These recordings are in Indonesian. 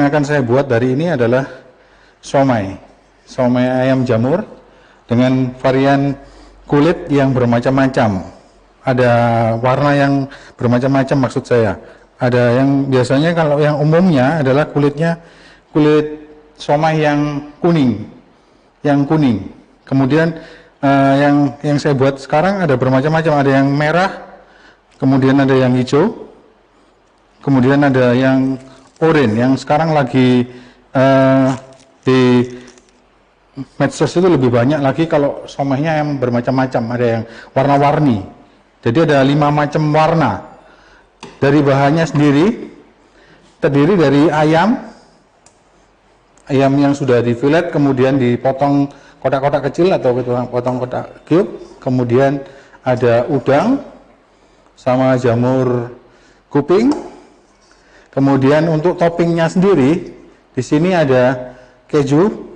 akan saya buat dari ini adalah somai ayam jamur dengan varian kulit yang bermacam-macam. Ada warna yang bermacam-macam maksud saya. Ada yang biasanya, kalau yang umumnya adalah kulitnya kulit somai yang kuning. Kemudian yang saya buat sekarang ada bermacam-macam. Ada yang merah, kemudian ada yang hijau, kemudian ada yang oranye, yang sekarang lagi di medsos itu lebih banyak lagi. Kalau somainya yang bermacam-macam, ada yang warna-warni. Jadi ada 5 macam warna. Dari bahannya sendiri terdiri dari ayam yang sudah difilet, kemudian dipotong kotak-kotak kecil atau potong kotak cube. Kemudian ada udang sama jamur kuping. Kemudian untuk toppingnya sendiri, di sini ada keju,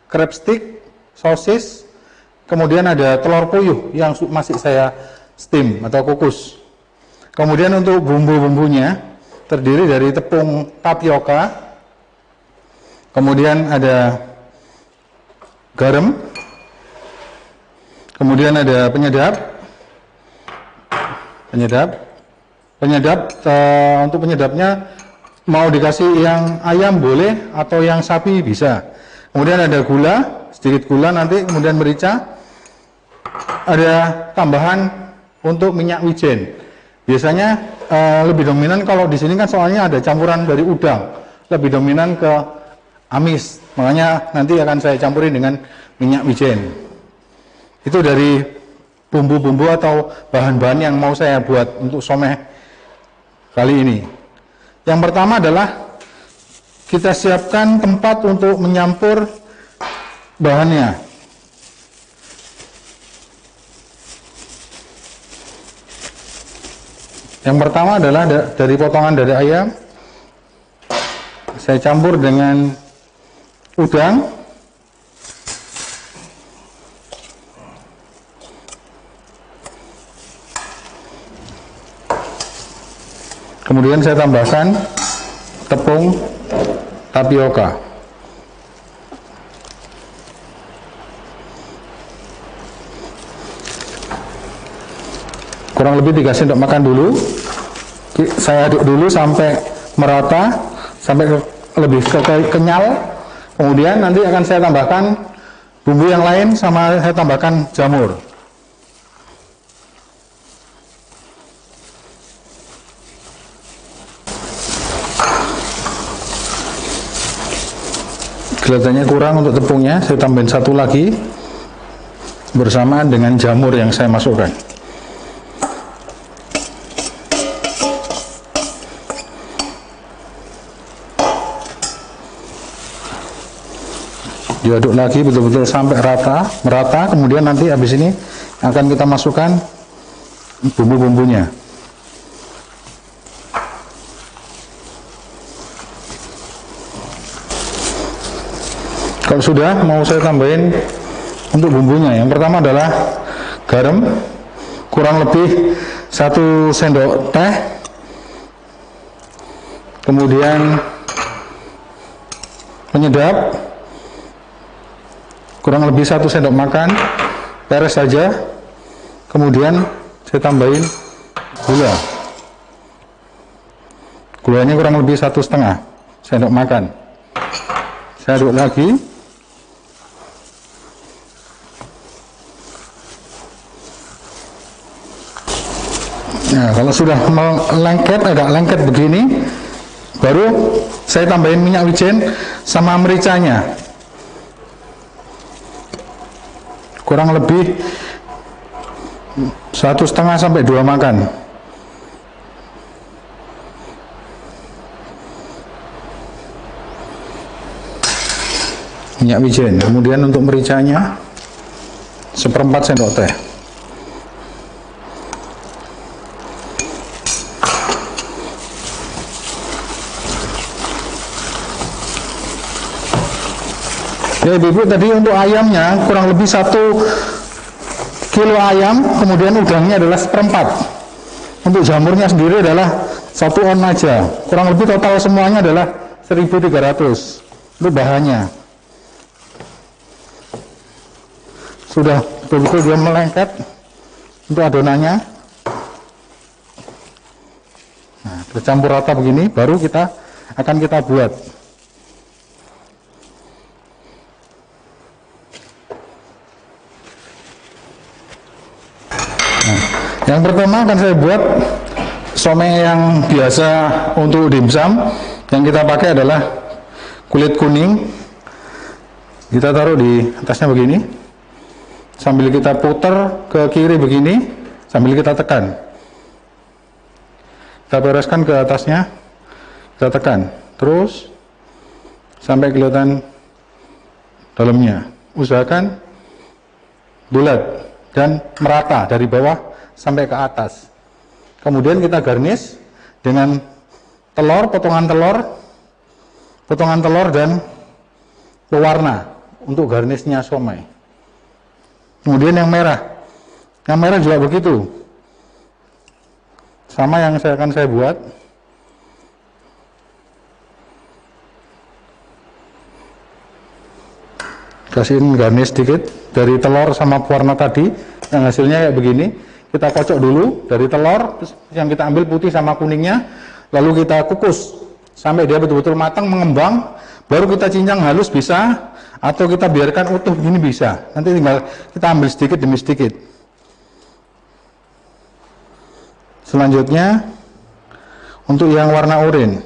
crab stick, sosis, kemudian ada telur puyuh yang masih saya steam atau kukus. Kemudian untuk bumbu-bumbunya terdiri dari tepung tapioka, kemudian ada garam, kemudian ada penyedap. Untuk penyedapnya mau dikasih yang ayam boleh atau yang sapi bisa. Kemudian ada gula, sedikit gula nanti, kemudian merica. Ada tambahan untuk minyak wijen. Biasanya lebih dominan kalau di sini kan soalnya ada campuran dari udang, lebih dominan ke amis. Makanya nanti akan saya campurin dengan minyak wijen. Itu dari bumbu-bumbu atau bahan-bahan yang mau saya buat untuk somai kali ini. Yang pertama adalah kita siapkan tempat untuk menyampur bahannya. Yang pertama adalah dari potongan dada ayam, saya campur dengan udang, kemudian saya tambahkan tepung tapioka. Kurang lebih 3 sendok makan dulu. Saya aduk dulu sampai merata, sampai lebih kenyal. Kemudian nanti akan saya tambahkan bumbu yang lain, sama saya tambahkan jamur. Kelihatannya kurang untuk tepungnya, saya tambahin 1 lagi bersamaan dengan jamur yang saya masukkan. Diaduk lagi betul-betul sampai merata. Kemudian nanti habis ini akan kita masukkan bumbu-bumbunya. Kalau sudah, mau saya tambahin untuk bumbunya. Yang pertama adalah garam, kurang lebih 1 sendok teh. Kemudian penyedap, kurang lebih 1 sendok makan, peres saja. Kemudian saya tambahin gula. Gulanya kurang lebih 1,5 sendok makan. Saya aduk lagi. Nah, kalau sudah agak lengket begini, baru saya tambahin minyak wijen sama mericanya. Kurang lebih 1,5 sampai 2 makan. Minyak wijen. Kemudian untuk mericanya 1/4 sendok teh. Ya ibu-ibu, tadi untuk ayamnya kurang lebih 1 kilo ayam, kemudian udangnya adalah 1/4. Untuk jamurnya sendiri adalah 1 on aja. Kurang lebih total semuanya adalah 1300 itu bahannya. Sudah betul-betul dia melengket untuk adonannya. Nah, tercampur rata begini, baru kita buat. Nah, yang pertama akan saya buat somai yang biasa untuk dimsum. Yang kita pakai adalah kulit kuning. Kita taruh di atasnya begini, sambil kita putar ke kiri begini, sambil kita tekan. Kita bereskan ke atasnya, kita tekan terus sampai kelihatan dalamnya. Usahakan bulat dan merata dari bawah sampai ke atas. Kemudian kita garnish dengan telur, potongan telur dan pewarna untuk garnishnya somai. Kemudian yang merah juga begitu, sama yang akan saya buat. Kasihin garnish sedikit dari telur sama pewarna tadi, yang hasilnya kayak begini. Kita kocok dulu dari telur, terus yang kita ambil putih sama kuningnya, lalu kita kukus sampai dia betul-betul matang, mengembang. Baru kita cincang halus bisa, atau kita biarkan utuh begini bisa. Nanti tinggal kita ambil sedikit demi sedikit. Selanjutnya untuk yang warna oranye,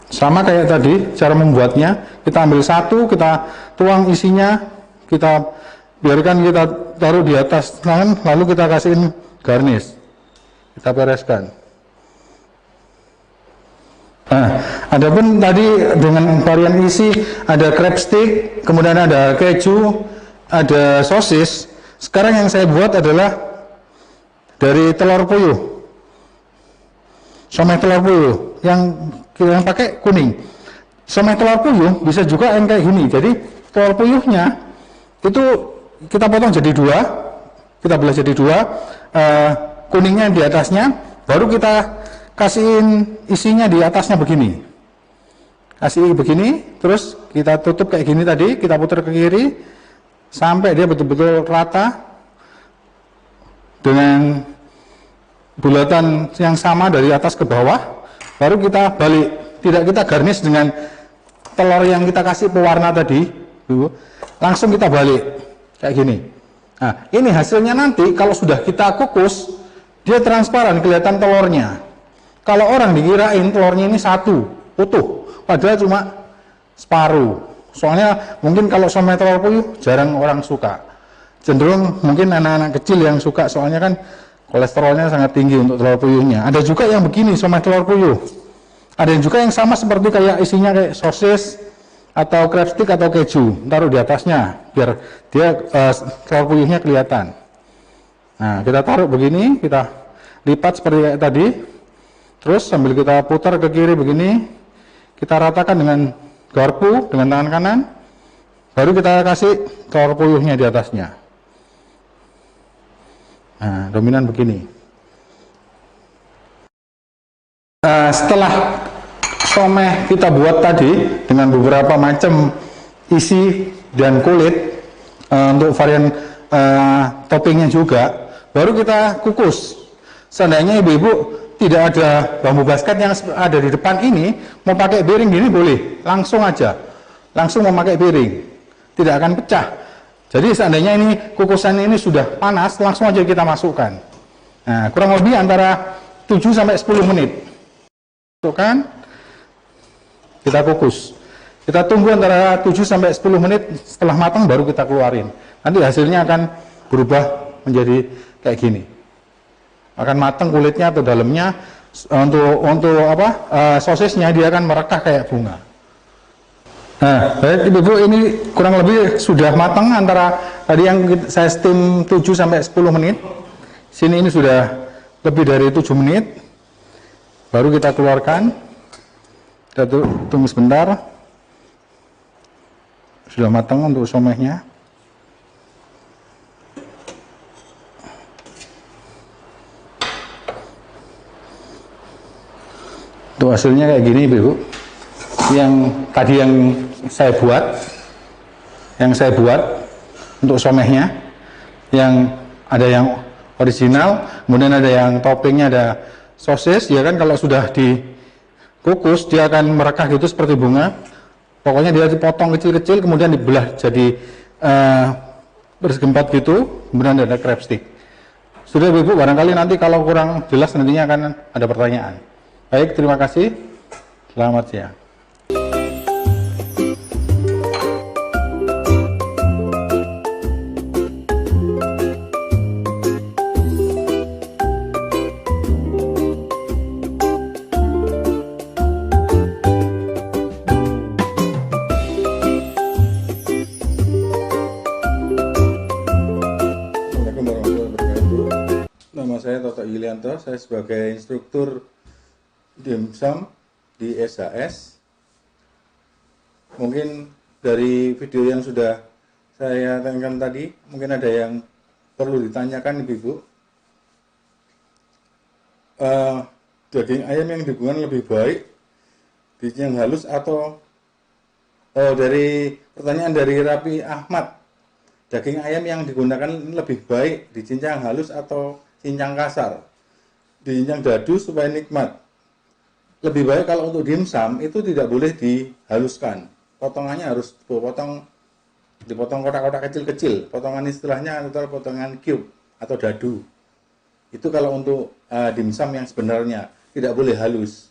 sama kayak tadi cara membuatnya. Kita ambil satu, kita tuang isinya, kita biarkan, kita taruh di atas tangan, lalu kita kasihin garnish, kita bereskan. Nah, adapun tadi dengan varian isi ada crab stick, kemudian ada keju, ada sosis. Sekarang yang saya buat adalah dari telur puyuh, somai telur puyuh yang pakai kuning. Somai telur puyuh bisa juga yang kayak gini. Jadi telur puyuhnya itu kita potong jadi dua, kita belah jadi dua, kuningnya di atasnya, baru kita kasihin isinya di atasnya begini. Kasih begini, terus kita tutup kayak gini tadi, kita putar ke kiri sampai dia betul-betul rata dengan bulatan yang sama dari atas ke bawah. Baru kita balik, tidak kita garnish dengan telur yang kita kasih pewarna tadi, langsung kita balik kayak gini. Nah, ini hasilnya nanti kalau sudah kita kukus, dia transparan, kelihatan telurnya. Kalau orang dikirain telurnya ini satu utuh, padahal cuma separuh. Soalnya mungkin kalau somai telur puyuh jarang orang suka, cenderung mungkin anak-anak kecil yang suka, soalnya kan kolesterolnya sangat tinggi untuk telur puyuhnya. Ada juga yang begini somai telur puyuh. Ada yang juga yang sama seperti kayak isinya kayak sosis atau crab stick atau keju, taruh di atasnya biar dia telur puyuhnya kelihatan. Nah, kita taruh begini, kita lipat seperti kayak tadi, terus sambil kita putar ke kiri begini, kita ratakan dengan garpu dengan tangan kanan, baru kita kasih telur puyuhnya di atasnya. Nah, dominan begini. Setelah somai kita buat tadi dengan beberapa macam isi dan kulit, untuk varian toppingnya juga, baru kita kukus. Seandainya ibu-ibu tidak ada bambu basket yang ada di depan ini, mau pakai piring gini boleh, langsung aja, langsung memakai piring, tidak akan pecah. Jadi seandainya ini kukusan ini sudah panas, langsung aja kita masukkan. Nah, kurang lebih antara 7 sampai 10 menit. Masukkan, kita kukus. Kita tunggu antara 7 sampai 10 menit, setelah matang baru kita keluarin. Nanti hasilnya akan berubah menjadi kayak gini. Akan matang kulitnya atau dalamnya. Untuk sosisnya dia akan merekah kayak bunga. Nah, baik ibu-ibu, ini kurang lebih sudah matang, antara tadi yang saya steam 7 sampai 10 menit. Sini ini sudah lebih dari 7 menit. Baru kita keluarkan. Kita tunggu sebentar. Sudah matang untuk somainya. Untuk hasilnya kayak gini Ibu. Yang tadi yang saya buat untuk somehnya, yang ada yang original, kemudian ada yang toppingnya ada sosis, ya kan. Kalau sudah dikukus dia akan merekah gitu seperti bunga. Pokoknya dia dipotong kecil-kecil, kemudian dibelah jadi bersegempat gitu, kemudian ada crab stick. Sudah Ibu, barangkali nanti kalau kurang jelas nantinya akan ada pertanyaan. Baik, terima kasih. Selamat siang. Assalamualaikum warahmatullahi wabarakatuh. Nama saya Toto Yulianto, saya sebagai instruktur dimsum di SHS. Mungkin dari video yang sudah saya tanyakan tadi, mungkin ada yang perlu ditanyakan Ibu. Daging ayam yang digunakan lebih baik yang halus atau dari pertanyaan dari Rapi Ahmad, daging ayam yang digunakan lebih baik dicincang halus atau cincang kasar, dicincang dadu supaya nikmat. Lebih baik kalau untuk dimsum itu tidak boleh dihaluskan, potongannya harus dipotong kotak-kotak kecil-kecil, potongan istilahnya atau potongan cube atau dadu. Itu kalau untuk dimsum yang sebenarnya tidak boleh halus.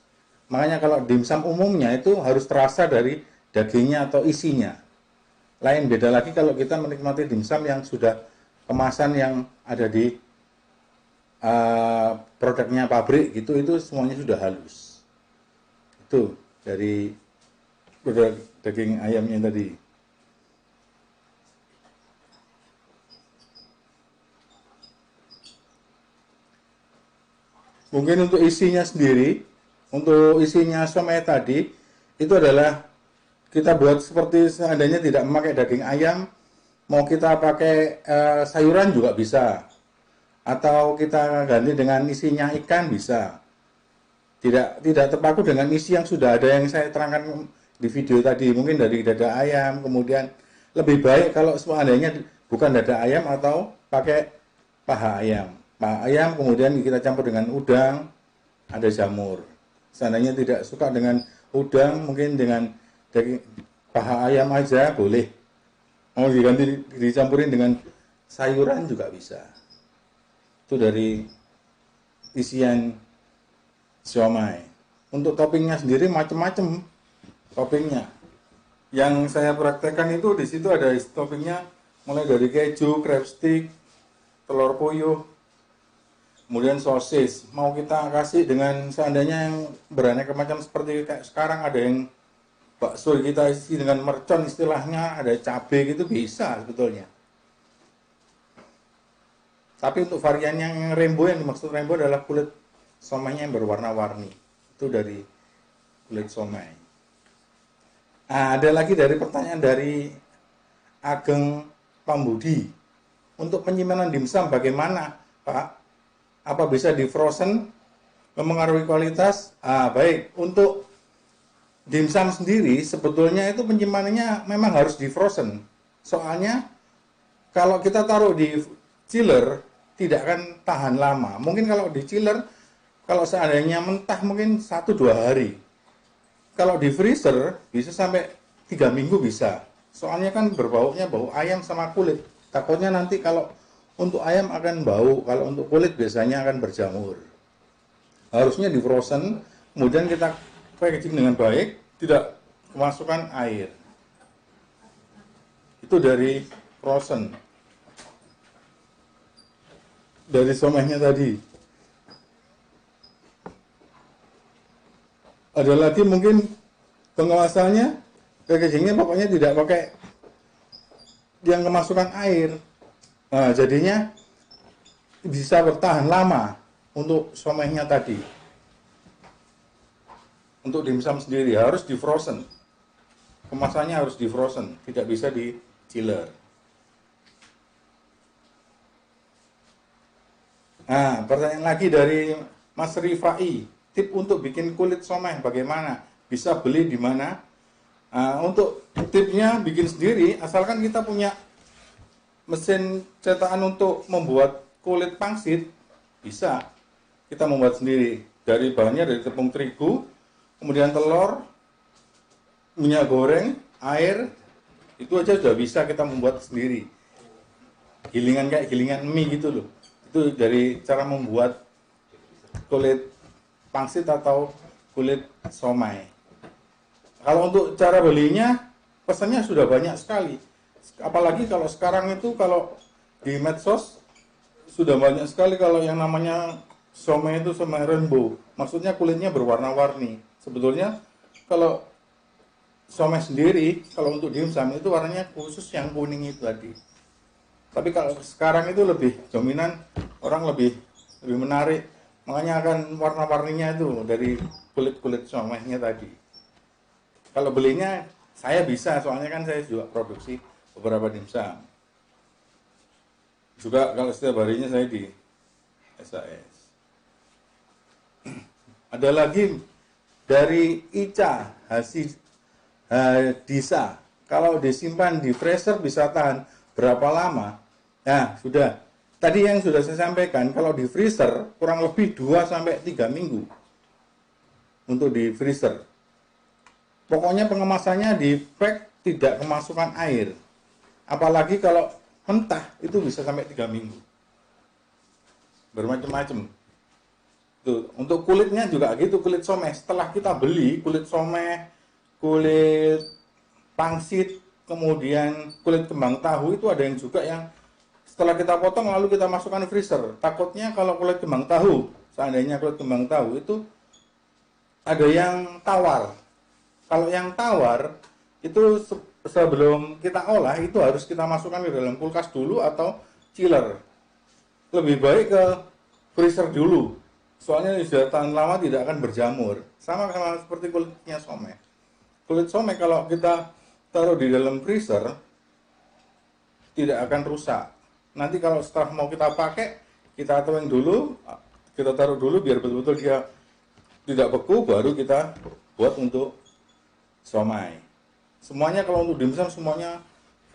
Makanya kalau dimsum umumnya itu harus terasa dari dagingnya atau isinya. Lain beda lagi kalau kita menikmati dimsum yang sudah kemasan yang ada di produknya pabrik gitu, itu semuanya sudah halus. Itu dari produk daging ayamnya tadi. Mungkin untuk isinya sendiri, untuk isinya somai tadi, itu adalah kita buat seperti seandainya tidak memakai daging ayam, mau kita pakai sayuran juga bisa, atau kita ganti dengan isinya ikan bisa. Tidak terpaku dengan isi yang sudah ada yang saya terangkan di video tadi, mungkin dari dada ayam, kemudian lebih baik kalau seandainya bukan dada ayam atau pakai paha ayam. Paha ayam kemudian kita campur dengan udang, ada jamur. Seandainya tidak suka dengan udang, mungkin dengan daging paha ayam aja boleh. Mau diganti dicampurin dengan sayuran juga bisa. Itu dari isian siomay. Untuk toppingnya sendiri macam-macam toppingnya. Yang saya praktekkan itu di situ ada toppingnya mulai dari keju, crab stick, telur puyuh, kemudian sosis. Mau kita kasih dengan seandainya yang beraneka macam seperti kayak sekarang ada yang bakso kita isi dengan mercon istilahnya, ada cabai gitu bisa sebetulnya. Tapi untuk varian yang rainbow, yang dimaksud rainbow adalah kulit somainya yang berwarna-warni. Itu dari kulit somai. Nah, ada lagi dari pertanyaan dari Ageng Pambudi. Untuk penyimpanan dimsum bagaimana, Pak? Apa bisa di frozen mempengaruhi kualitas? Baik. Untuk dimsum sendiri sebetulnya itu penyimpanannya memang harus di frozen. Soalnya kalau kita taruh di chiller tidak akan tahan lama. Mungkin kalau di chiller, kalau seandainya mentah mungkin 1-2 hari. Kalau di freezer bisa sampai 3 minggu bisa. Soalnya kan berbaunya bau ayam sama kulit. Takutnya nanti kalau untuk ayam akan bau, kalau untuk kulit biasanya akan berjamur. Harusnya di frozen, kemudian kita packaging dengan baik, tidak kemasukan air. Itu dari frozen. Dari somainya tadi. Ada lagi mungkin pengawasannya, packagingnya pokoknya tidak pakai yang kemasukan air. Nah, jadinya bisa bertahan lama untuk somainya tadi. Untuk dimsum sendiri harus di frozen. Kemasannya harus di frozen, tidak bisa di chiller. Nah, pertanyaan lagi dari Mas Rifai. tip untuk bikin kulit somai bagaimana, bisa beli di mana. Untuk tipnya bikin sendiri, asalkan kita punya mesin cetakan untuk membuat kulit pangsit, bisa kita membuat sendiri. Dari bahannya dari tepung terigu, kemudian telur, minyak goreng, air, itu aja sudah bisa kita membuat sendiri. Gilingan kayak gilingan mie gitu loh. Itu dari cara membuat kulit pangsit atau kulit somai. Kalau untuk cara belinya, pesannya sudah banyak sekali. Apalagi kalau sekarang itu, kalau di medsos sudah banyak sekali kalau yang namanya somai itu somai rainbow. Maksudnya kulitnya berwarna-warni. Sebetulnya kalau somai sendiri, kalau untuk dimsum itu warnanya khusus yang kuning itu tadi. Tapi kalau sekarang itu lebih dominan, orang lebih menarik. Makanya akan warna-warninya itu dari kulit-kulit somainya tadi. Kalau belinya saya bisa, soalnya kan saya juga produksi beberapa dimsum. Juga kalau setiap harinya saya di SAS. Ada lagi dari Ica Hadisa. Kalau disimpan di freezer bisa tahan berapa lama? Nah, sudah. Tadi yang sudah saya sampaikan, kalau di freezer kurang lebih 2-3 minggu untuk di freezer. Pokoknya pengemasannya di pack tidak kemasukan air. Apalagi kalau mentah itu bisa sampai 3 minggu. Bermacam-macam. Tuh, untuk kulitnya juga gitu, kulit somai. Setelah kita beli kulit somai, kulit pangsit, kemudian kulit kembang tahu, itu ada yang juga yang setelah kita potong lalu kita masukkan ke freezer. Takutnya kalau kulit kembang tahu, seandainya kulit kembang tahu itu ada yang tawar. Kalau yang tawar itu sebelum kita olah itu harus kita masukkan ke dalam kulkas dulu atau chiller. Lebih baik ke freezer dulu. Soalnya sudah tahan lama tidak akan berjamur. Sama seperti kulitnya somai. Kulit somai kalau kita taruh di dalam freezer tidak akan rusak. Nanti kalau setelah mau kita pakai, kita tuang dulu, kita taruh dulu biar betul-betul dia tidak beku, baru kita buat untuk somai. Semuanya kalau untuk dimsum semuanya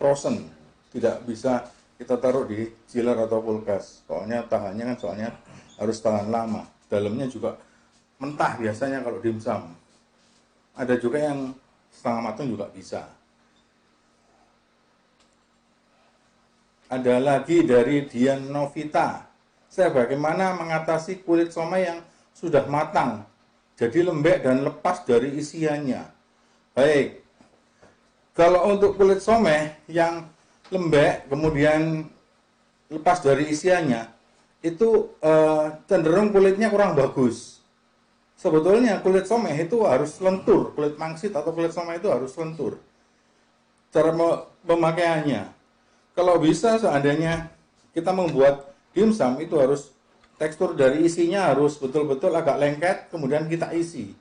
frozen, tidak bisa kita taruh di chiller atau kulkas. Soalnya tahannya kan harus tahan lama. Dalamnya juga mentah biasanya kalau dimsum. Ada juga yang setengah matang juga bisa. Ada lagi dari Dian Novita. Saya bagaimana mengatasi kulit somai yang sudah matang, jadi lembek dan lepas dari isiannya. Baik, kalau untuk kulit somai yang lembek kemudian lepas dari isiannya, itu cenderung kulitnya kurang bagus. Sebetulnya kulit somai itu harus lentur, kulit pangsit atau kulit somai itu harus lentur. Cara pemakaiannya, kalau bisa seandainya kita membuat dimsum itu harus tekstur dari isinya harus betul-betul agak lengket, kemudian kita isi.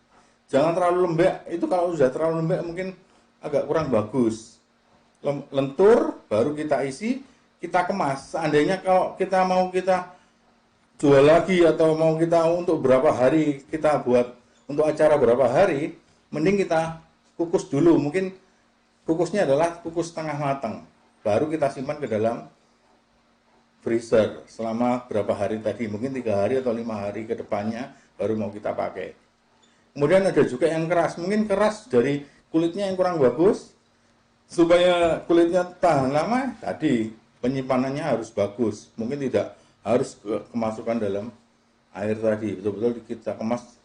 Jangan terlalu lembek, itu kalau sudah terlalu lembek mungkin agak kurang bagus. Lentur, baru kita isi, kita kemas. Seandainya kalau kita mau kita jual lagi atau mau kita untuk berapa hari, kita buat untuk acara berapa hari, mending kita kukus dulu. Mungkin kukusnya adalah kukus setengah matang. Baru kita simpan ke dalam freezer selama berapa hari tadi, mungkin 3 hari atau 5 hari ke depannya, baru mau kita pakai. Kemudian ada juga yang keras, mungkin keras dari kulitnya yang kurang bagus. Supaya kulitnya tahan lama, tadi penyimpanannya harus bagus. Mungkin tidak harus kemasukan dalam air tadi, betul-betul kita kemas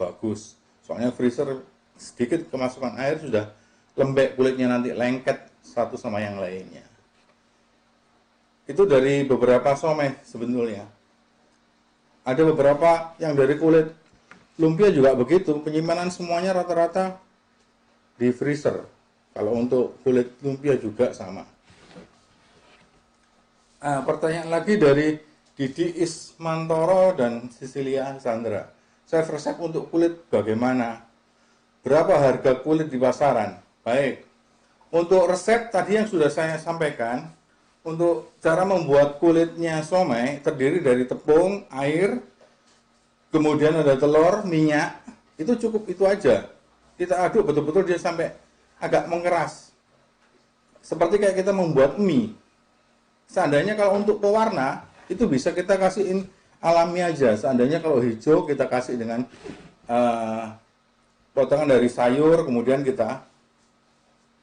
bagus. Soalnya freezer sedikit kemasukan air sudah lembek kulitnya, nanti lengket satu sama yang lainnya. Itu dari beberapa somai sebetulnya. Ada beberapa yang dari kulit lumpia juga begitu, penyimpanan semuanya rata-rata di freezer. Kalau untuk kulit lumpia juga sama. Pertanyaan lagi dari Didi Ismantoro dan Cecilia Sandra. Saya resep untuk kulit bagaimana? Berapa harga kulit di pasaran? Baik. Untuk resep tadi yang sudah saya sampaikan, untuk cara membuat kulitnya somai terdiri dari tepung, air, kemudian ada telur, minyak, itu cukup itu aja. Kita aduk betul-betul dia sampai agak mengeras. Seperti kayak kita membuat mie. Seandainya kalau untuk pewarna, itu bisa kita kasihin alami aja. Seandainya kalau hijau kita kasih dengan potongan dari sayur, kemudian kita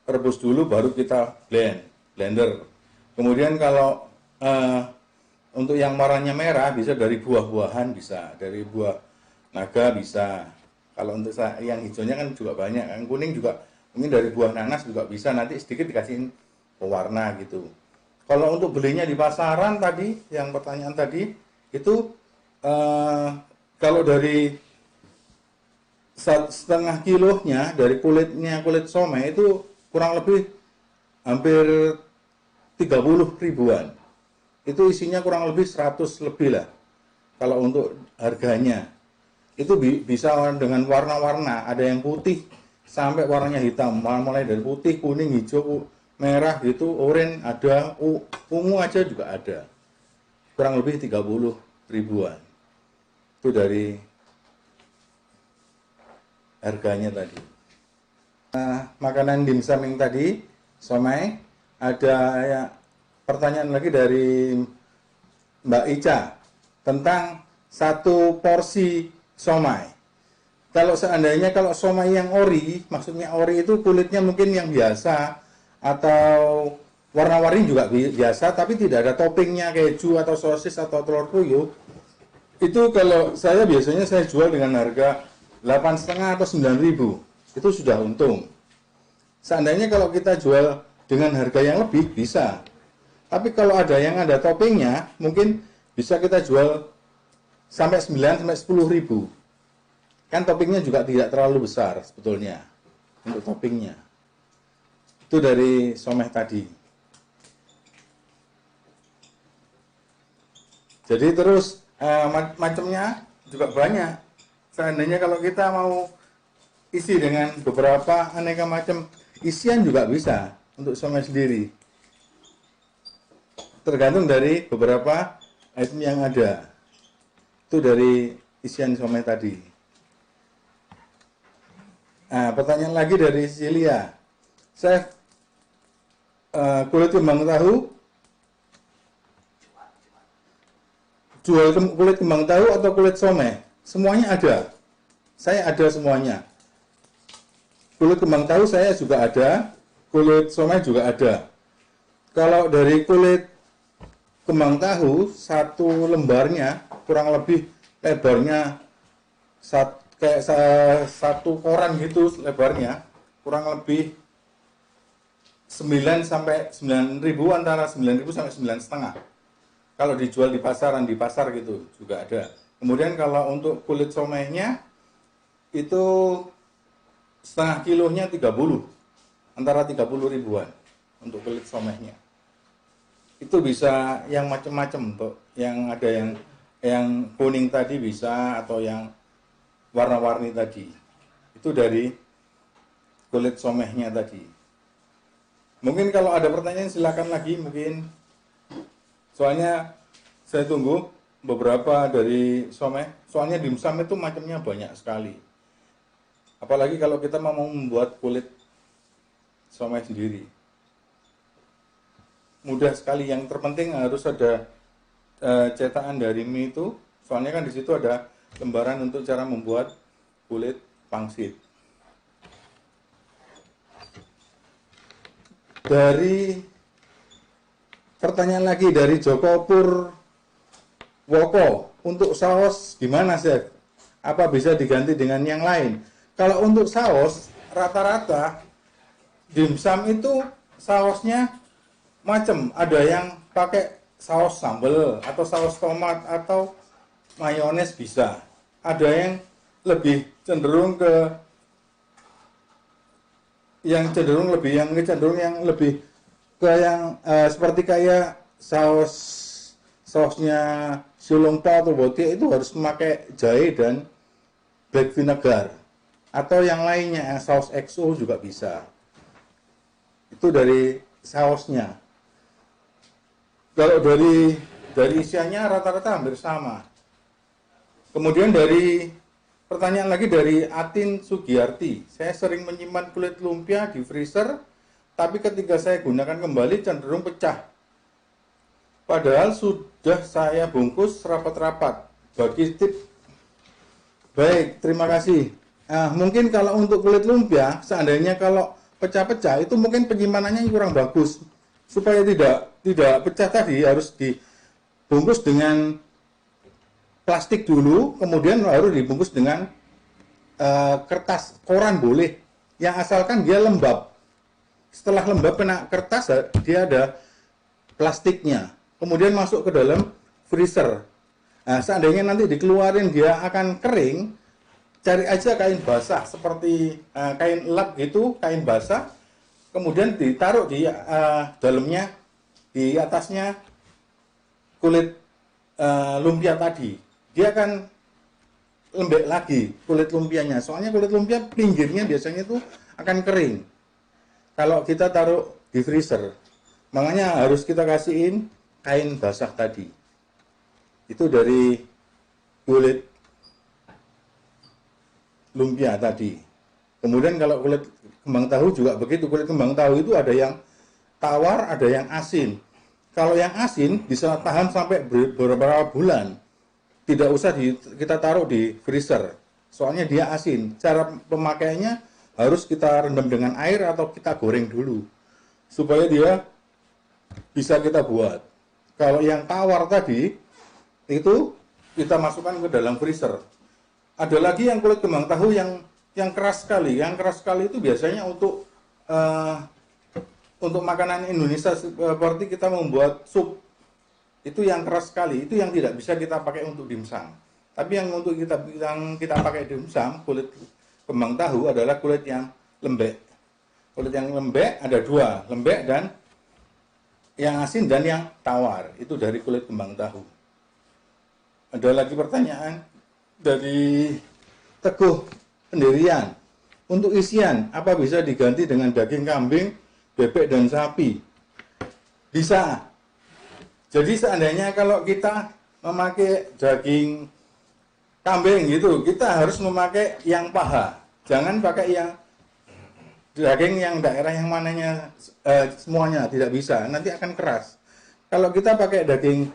rebus dulu, baru kita blender. Kemudian kalau untuk yang warnanya merah, bisa dari buah-buahan, bisa dari buah naga, bisa. Kalau untuk yang hijaunya kan juga banyak, yang kuning juga mungkin dari buah nanas juga bisa, nanti sedikit dikasihin pewarna gitu. Kalau untuk belinya di pasaran tadi, yang pertanyaan tadi, itu kalau dari setengah kilonya, dari kulit somai itu kurang lebih hampir 30 ribuan. Itu isinya kurang lebih 100 lebih lah. Kalau untuk harganya. Itu bisa dengan warna-warna, ada yang putih sampai warnanya hitam, mulai dari putih, kuning, hijau, merah gitu, oranye ada, ungu aja juga ada. Kurang lebih 30 ribuan. Itu dari harganya tadi. Makanan dimsum yang tadi, somai, ada ya, pertanyaan lagi dari Mbak Ica tentang satu porsi somai. Kalau seandainya kalau somai yang ori, maksudnya ori itu kulitnya mungkin yang biasa atau warna-warni juga biasa, tapi tidak ada toppingnya keju atau sosis atau telur puyuh. Itu kalau saya biasanya saya jual dengan harga 8,5 atau 9.000, itu sudah untung. Seandainya kalau kita jual dengan harga yang lebih bisa, tapi kalau ada yang ada toppingnya mungkin bisa kita jual sampai 9 sampai 10.000. Kan toppingnya juga tidak terlalu besar sebetulnya untuk toppingnya. Itu dari somai tadi. Jadi terus macamnya juga banyak. Seandainya kalau kita mau isi dengan beberapa aneka macam isian juga bisa untuk somai sendiri. Tergantung dari beberapa item yang ada. Itu dari isian somai tadi. Nah, pertanyaan lagi dari Cecilia. Chef, kulit kembang tahu, jual kulit kembang tahu atau kulit somai? Semuanya ada. Saya ada semuanya. Kulit kembang tahu saya juga ada, kulit somai juga ada. Kalau dari kulit kembang tahu, satu lembarnya kurang lebih lebarnya kayak satu koran gitu lebarnya, kurang lebih 9 sampai 9.000, antara 9.000 sampai 9,5. Kalau dijual di pasaran, di pasar gitu juga ada. Kemudian kalau untuk kulit somainya itu setengah kilonya 30, antara 30 ribuan untuk kulit somainya. Itu bisa yang macam-macam, untuk yang ada yang kuning tadi bisa, atau yang warna-warni tadi. Itu dari kulit somainya tadi. Mungkin kalau ada pertanyaan silakan lagi, mungkin soalnya saya tunggu beberapa dari somai. Soalnya dimsum itu macamnya banyak sekali. Apalagi kalau kita mau membuat kulit somai sendiri. Mudah sekali, yang terpenting harus ada cetakan dari mie itu. Soalnya kan di situ ada lembaran untuk cara membuat kulit pangsit. Dari pertanyaan lagi dari Joko Purwoko, untuk saus gimana Chef? Apa bisa diganti dengan yang lain? Kalau untuk saus, rata-rata dimsum itu sausnya macam, ada yang pakai saus sambal atau saus tomat atau mayones bisa. Ada yang lebih cenderung ke yang lebih ke yang seperti kayak sausnya Xiaolongbao atau Botie, itu harus memakai jahe dan black vinegar, atau yang lainnya saus XO juga bisa. Itu dari sausnya. Kalau dari isiannya rata-rata hampir sama. Kemudian dari pertanyaan lagi dari Atin Sugiyarti, saya sering menyimpan kulit lumpia di freezer, tapi ketika saya gunakan kembali cenderung pecah. Padahal sudah saya bungkus rapat-rapat. Bagi tips. Baik, terima kasih. Mungkin kalau untuk kulit lumpia, seandainya kalau pecah-pecah itu mungkin penyimpanannya kurang bagus. Supaya tidak pecah tadi harus dibungkus dengan plastik dulu, kemudian baru dibungkus dengan kertas koran boleh. Yang asalkan dia lembab. Setelah lembab kena kertas, dia ada plastiknya. Kemudian masuk ke dalam freezer. Nah, seandainya nanti dikeluarin dia akan kering, cari aja kain basah seperti kain lap gitu, kain basah, kemudian ditaruh di dalamnya, di atasnya kulit lumpia tadi. Dia akan lembek lagi kulit lumpianya. Soalnya kulit lumpia pinggirnya biasanya itu akan kering kalau kita taruh di freezer. Makanya harus kita kasihin kain basah tadi. Itu dari kulit lumpia tadi. Kemudian kalau kulit kembang tahu juga begitu. Kulit kembang tahu itu ada yang tawar, ada yang asin. Kalau yang asin bisa tahan sampai beberapa bulan. Tidak usah kita taruh di freezer. Soalnya dia asin. Cara pemakaiannya harus kita rendam dengan air atau kita goreng dulu. Supaya dia bisa kita buat. Kalau yang tawar tadi, itu kita masukkan ke dalam freezer. Ada lagi yang kulit kembang tahu yang keras sekali. Yang keras sekali itu biasanya untuk makanan Indonesia seperti kita membuat sup. Itu yang keras sekali. Itu yang tidak bisa kita pakai untuk dimsum. Tapi yang untuk kita pakai dimsum, kulit kembang tahu adalah kulit yang lembek. Kulit yang lembek ada dua, lembek dan yang asin dan yang tawar. Itu dari kulit kembang tahu. Ada lagi pertanyaan dari Teguh Pendirian. Untuk isian, apa bisa diganti dengan daging kambing, bebek, dan sapi? Bisa. Jadi seandainya kalau kita memakai daging kambing gitu, kita harus memakai yang paha. Jangan pakai yang daging yang daerah yang mananya semuanya, tidak bisa. Nanti akan keras. Kalau kita pakai daging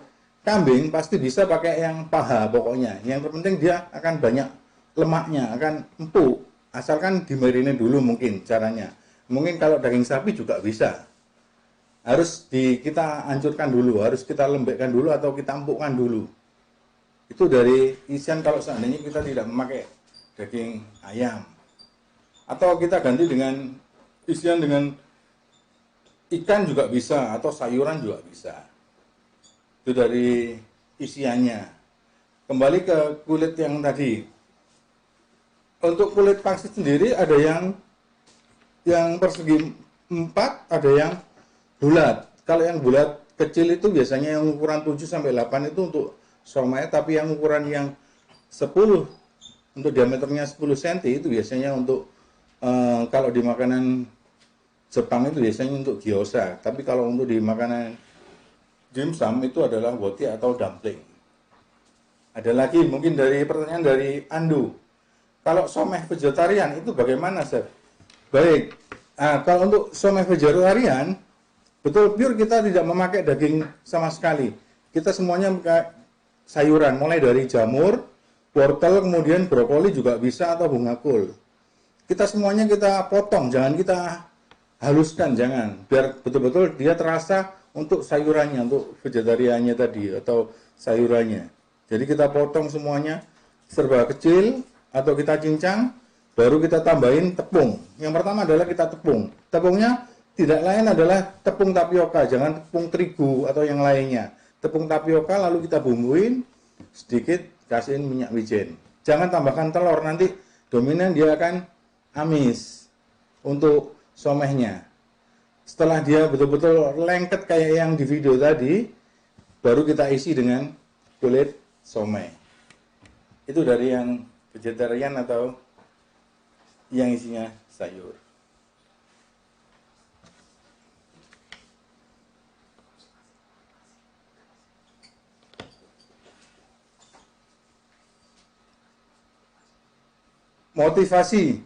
kambing pasti bisa pakai yang paha pokoknya. Yang terpenting dia akan banyak lemaknya, akan empuk. Asalkan dimarinin dulu mungkin caranya. Mungkin kalau daging sapi juga bisa. Harus kita hancurkan dulu, harus kita lembekkan dulu atau kita empukkan dulu. Itu dari isian kalau seandainya kita tidak memakai daging ayam. Atau kita ganti dengan isian dengan ikan juga bisa atau sayuran juga bisa. Itu dari isiannya. Kembali ke kulit yang tadi. Untuk kulit pangsit sendiri ada yang persegi 4, ada yang bulat. Kalau yang bulat kecil itu biasanya yang ukuran 7 sampai 8 itu untuk somai, tapi yang ukuran yang 10 untuk diameternya 10 cm itu biasanya untuk kalau di makanan Jepang itu biasanya untuk gyoza. Tapi kalau untuk di makanan dimsum itu adalah woti atau dumpling. Ada lagi mungkin dari pertanyaan dari Andu. Kalau somai vegetarian itu bagaimana, Chef? Baik. Kalau untuk somai vegetarian, betul pure kita tidak memakai daging sama sekali. Kita semuanya pakai sayuran, mulai dari jamur, wortel, kemudian brokoli juga bisa atau bunga kol. Kita semuanya kita potong, jangan kita haluskan, jangan. Biar betul-betul dia terasa untuk sayurannya, untuk vegetariannya tadi atau sayurannya. Jadi kita potong semuanya serba kecil atau kita cincang, baru kita tambahin tepung. Yang pertama adalah kita tepung. Tepungnya tidak lain adalah tepung tapioka, jangan tepung terigu atau yang lainnya. Tepung tapioka lalu kita bumbuin sedikit, kasihin minyak wijen. Jangan tambahkan telur, nanti dominan dia akan amis untuk somehnya. Setelah dia betul-betul lengket kayak yang di video tadi, baru kita isi dengan kulit somai. Itu dari yang vegetarian atau yang isinya sayur. Motivasi.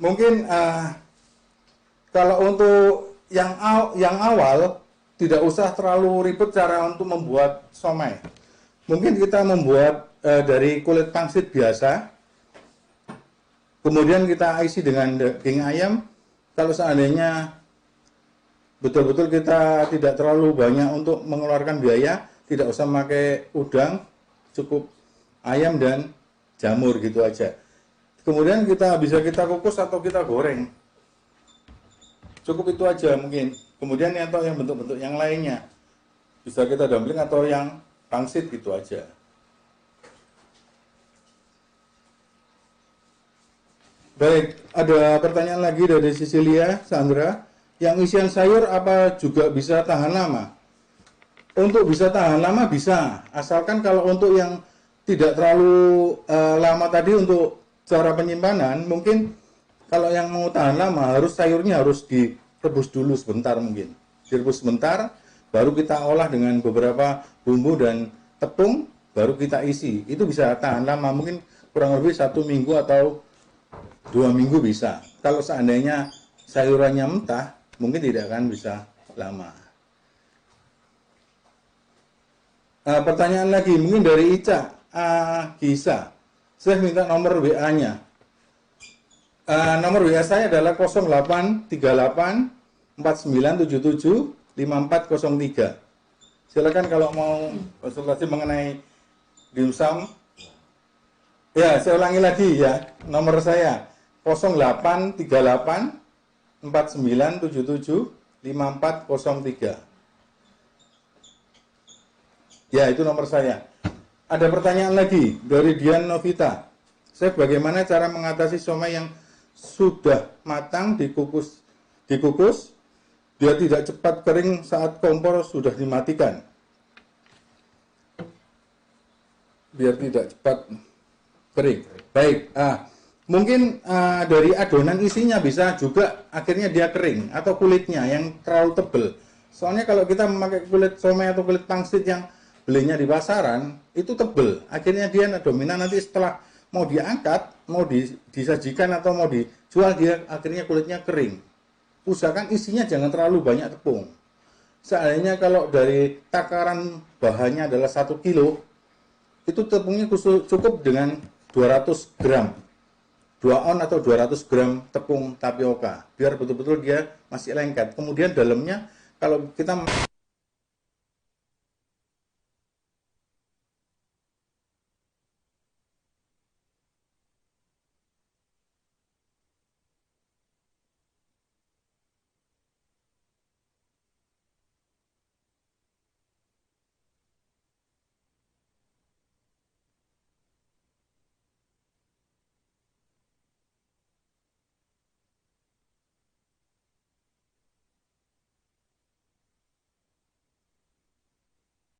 Mungkin kalau untuk yang awal tidak usah terlalu ribet cara untuk membuat somai. Mungkin kita membuat dari kulit pangsit biasa, kemudian kita isi dengan daging ayam. Kalau seandainya betul-betul kita tidak terlalu banyak untuk mengeluarkan biaya, tidak usah pakai udang, cukup ayam dan jamur gitu aja. Kemudian bisa kita kukus atau kita goreng. Cukup itu aja mungkin. Kemudian atau yang bentuk-bentuk yang lainnya bisa kita dumpling atau yang pangsit gitu aja. Baik, ada pertanyaan lagi dari Cecilia Sandra. Yang isian sayur apa juga bisa tahan lama? Untuk bisa tahan lama bisa, asalkan kalau untuk yang tidak terlalu lama tadi untuk cara penyimpanan, mungkin kalau yang mau tahan lama sayurnya harus direbus dulu sebentar mungkin. Direbus sebentar, baru kita olah dengan beberapa bumbu dan tepung, baru kita isi. Itu bisa tahan lama, mungkin kurang lebih 1 minggu atau 2 minggu bisa. Kalau seandainya sayurannya mentah, mungkin tidak akan bisa lama. Pertanyaan lagi, mungkin dari Ica Gisa. Saya minta nomor WA-nya. Nomor WA saya adalah 0838 4977 5403. Silakan kalau mau konsultasi mengenai dimsum. Ya, saya ulangi lagi ya. Nomor saya 0838 4977 5403. Ya, itu nomor saya. Ada pertanyaan lagi dari Dian Novita. Saya bagaimana cara mengatasi somai yang sudah matang dikukus biar tidak cepat kering saat kompor sudah dimatikan. Biar tidak cepat kering. Baik, mungkin dari adonan isinya bisa juga akhirnya dia kering atau kulitnya yang terlalu tebal. Soalnya kalau kita memakai kulit somai atau kulit pangsit yang belinya di pasaran itu tebel, akhirnya dia dominan, nanti setelah mau diangkat, mau disajikan atau mau dijual, dia akhirnya kulitnya kering. Usahakan isinya jangan terlalu banyak tepung. Seandainya kalau dari takaran bahannya adalah 1 kilo, itu tepungnya cukup dengan 200 gram 2 on atau 200 gram tepung tapioka, biar betul-betul dia masih lengket. Kemudian dalamnya kalau kita